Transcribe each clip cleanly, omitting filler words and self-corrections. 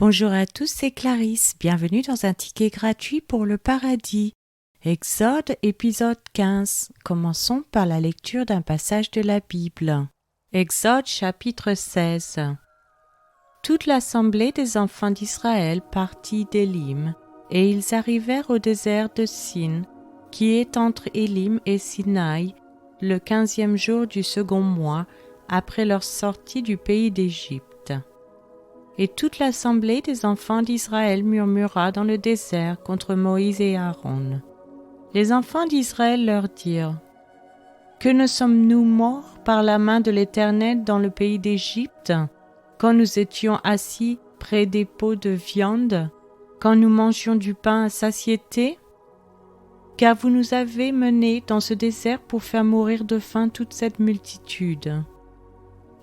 Bonjour à tous, c'est Clarisse. Bienvenue dans un ticket gratuit pour le paradis. Exode, épisode 15. Commençons par la lecture d'un passage de la Bible. Exode, chapitre 16. Toute l'assemblée des enfants d'Israël partit d'Élim, et ils arrivèrent au désert de Sin, qui est entre Élim et Sinaï, le 15e jour du second mois, après leur sortie du pays d'Égypte. Et toute l'assemblée des enfants d'Israël murmura dans le désert contre Moïse et Aaron. Les enfants d'Israël leur dirent : « Que ne sommes-nous morts par la main de l'Éternel dans le pays d'Égypte, quand nous étions assis près des pots de viande, quand nous mangions du pain à satiété ? Car vous nous avez menés dans ce désert pour faire mourir de faim toute cette multitude. »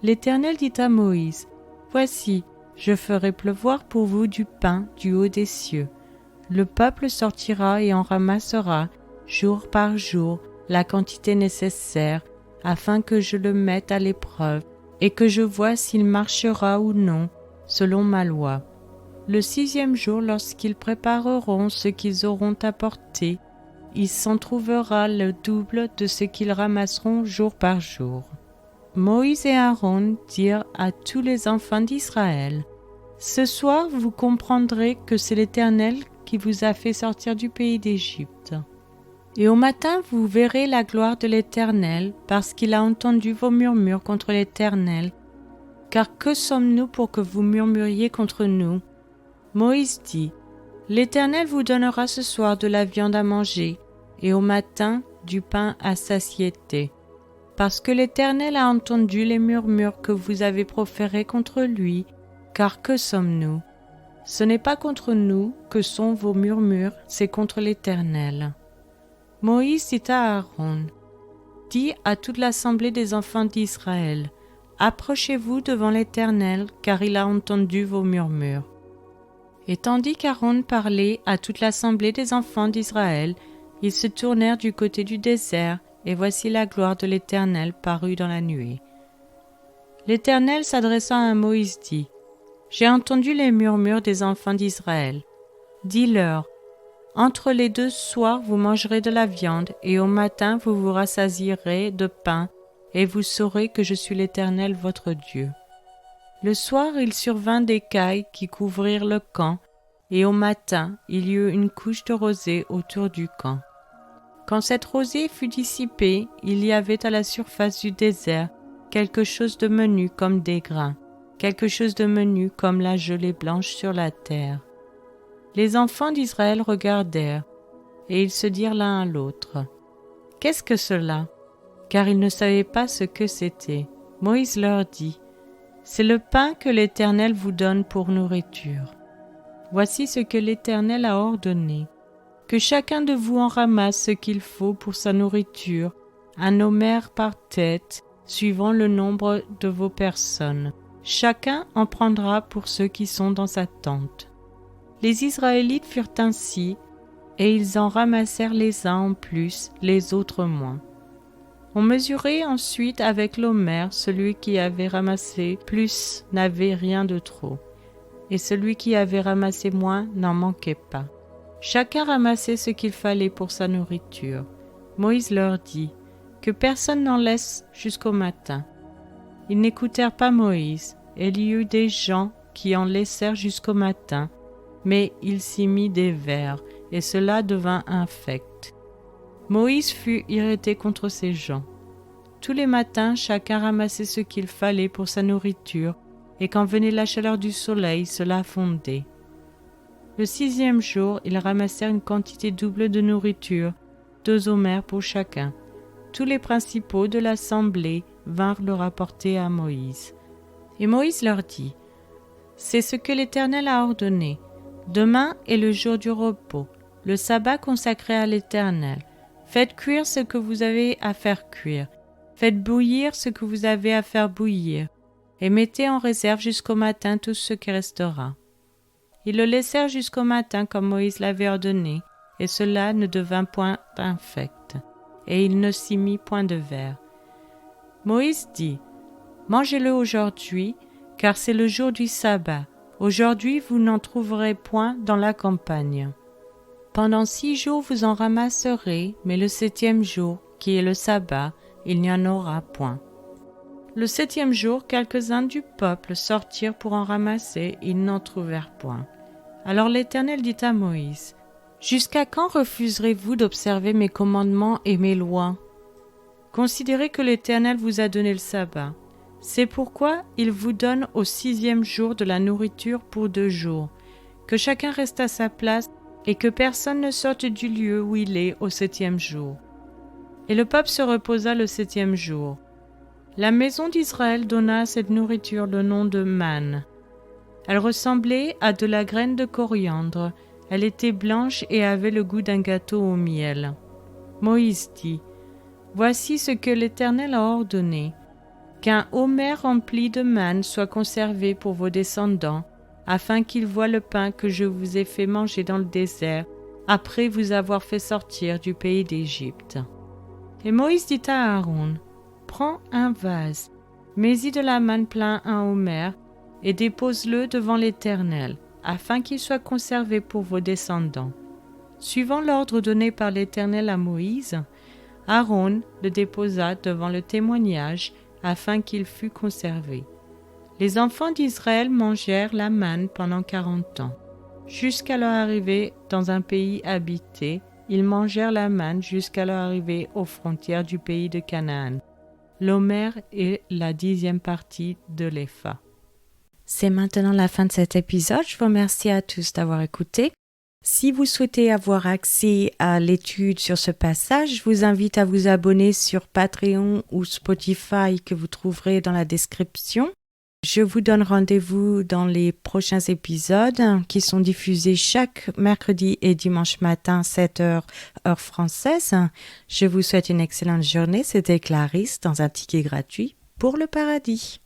L'Éternel dit à Moïse : « Voici, je ferai pleuvoir pour vous du pain du haut des cieux. Le peuple sortira et en ramassera, jour par jour, la quantité nécessaire, afin que je le mette à l'épreuve, et que je voie s'il marchera ou non, selon ma loi. Le 6e jour, lorsqu'ils prépareront ce qu'ils auront apporté, il s'en trouvera le double de ce qu'ils ramasseront jour par jour. » Moïse et Aaron dirent à tous les enfants d'Israël : « Ce soir, vous comprendrez que c'est l'Éternel qui vous a fait sortir du pays d'Égypte. Et au matin, vous verrez la gloire de l'Éternel, parce qu'il a entendu vos murmures contre l'Éternel. Car que sommes-nous pour que vous murmuriez contre nous ? » Moïse dit : « L'Éternel vous donnera ce soir de la viande à manger, et au matin du pain à satiété. Parce que l'Éternel a entendu les murmures que vous avez proférés contre lui, car que sommes-nous ? Ce n'est pas contre nous que sont vos murmures, c'est contre l'Éternel. » Moïse dit à Aaron : « Dis à toute l'assemblée des enfants d'Israël : Approchez-vous devant l'Éternel, car il a entendu vos murmures. » Et tandis qu'Aaron parlait à toute l'assemblée des enfants d'Israël, ils se tournèrent du côté du désert, et voici la gloire de l'Éternel parut dans la nuée. L'Éternel s'adressant à Moïse dit : « J'ai entendu les murmures des enfants d'Israël. Dis-leur : entre les 2 soirs vous mangerez de la viande, et au matin vous vous rassasierez de pain, et vous saurez que je suis l'Éternel votre Dieu. » Le soir il survint des cailles qui couvrirent le camp, et au matin il y eut une couche de rosée autour du camp. Quand cette rosée fut dissipée, il y avait à la surface du désert quelque chose de menu comme des grains, quelque chose de menu comme la gelée blanche sur la terre. Les enfants d'Israël regardèrent, et ils se dirent l'un à l'autre : « Qu'est-ce que cela ? » Car ils ne savaient pas ce que c'était. Moïse leur dit : « C'est le pain que l'Éternel vous donne pour nourriture. Voici ce que l'Éternel a ordonné. Que chacun de vous en ramasse ce qu'il faut pour sa nourriture, un homère par tête, suivant le nombre de vos personnes. Chacun en prendra pour ceux qui sont dans sa tente. » Les Israélites furent ainsi, et ils en ramassèrent les uns en plus, les autres moins. On mesurait ensuite avec l'homère, celui qui avait ramassé plus n'avait rien de trop, et celui qui avait ramassé moins n'en manquait pas. Chacun ramassait ce qu'il fallait pour sa nourriture. Moïse leur dit : « Que personne n'en laisse jusqu'au matin. » Ils n'écoutèrent pas Moïse, et il y eut des gens qui en laissèrent jusqu'au matin, mais il s'y mit des vers, et cela devint infect. Moïse fut irrité contre ces gens. Tous les matins, chacun ramassait ce qu'il fallait pour sa nourriture, et quand venait la chaleur du soleil, cela fondait. Le 6e jour, ils ramassèrent une quantité double de nourriture, 2 homères pour chacun. Tous les principaux de l'assemblée vinrent le rapporter à Moïse. Et Moïse leur dit : « C'est ce que l'Éternel a ordonné. Demain est le jour du repos, le sabbat consacré à l'Éternel. Faites cuire ce que vous avez à faire cuire. Faites bouillir ce que vous avez à faire bouillir. Et mettez en réserve jusqu'au matin tout ce qui restera. » Ils le laissèrent jusqu'au matin comme Moïse l'avait ordonné, et cela ne devint point infect, et il ne s'y mit point de vers. Moïse dit : « Mangez-le aujourd'hui, car c'est le jour du sabbat. Aujourd'hui, vous n'en trouverez point dans la campagne. Pendant 6 jours, vous en ramasserez, mais le 7e jour, qui est le sabbat, il n'y en aura point. Le 7e jour, quelques-uns du peuple sortirent pour en ramasser, ils n'en trouvèrent point. Alors l'Éternel dit à Moïse, « Jusqu'à quand refuserez-vous d'observer mes commandements et mes lois? Considérez que l'Éternel vous a donné le sabbat. C'est pourquoi il vous donne au 6e jour de la nourriture pour 2 jours, que chacun reste à sa place et que personne ne sorte du lieu où il est au 7e jour. » Et le peuple se reposa le 7e jour. La maison d'Israël donna à cette nourriture le nom de manne. Elle ressemblait à de la graine de coriandre, elle était blanche et avait le goût d'un gâteau au miel. Moïse dit, « Voici ce que l'Éternel a ordonné, qu'un homère rempli de manne soit conservé pour vos descendants, afin qu'ils voient le pain que je vous ai fait manger dans le désert, après vous avoir fait sortir du pays d'Égypte. » Et Moïse dit à Aaron, « Prends un vase, mets-y de la manne plein un homère, et dépose-le devant l'Éternel, afin qu'il soit conservé pour vos descendants. » Suivant l'ordre donné par l'Éternel à Moïse, Aaron le déposa devant le témoignage, afin qu'il fût conservé. Les enfants d'Israël mangèrent la manne pendant 40 ans. Jusqu'à leur arrivée dans un pays habité, ils mangèrent la manne jusqu'à leur arrivée aux frontières du pays de Canaan. L'homère est la 10e partie de l'épha. C'est maintenant la fin de cet épisode. Je vous remercie à tous d'avoir écouté. Si vous souhaitez avoir accès à l'étude sur ce passage, je vous invite à vous abonner sur Patreon ou Spotify que vous trouverez dans la description. Je vous donne rendez-vous dans les prochains épisodes qui sont diffusés chaque mercredi et dimanche matin, 7h, heure française. Je vous souhaite une excellente journée. C'était Clarisse dans un ticket gratuit pour le paradis.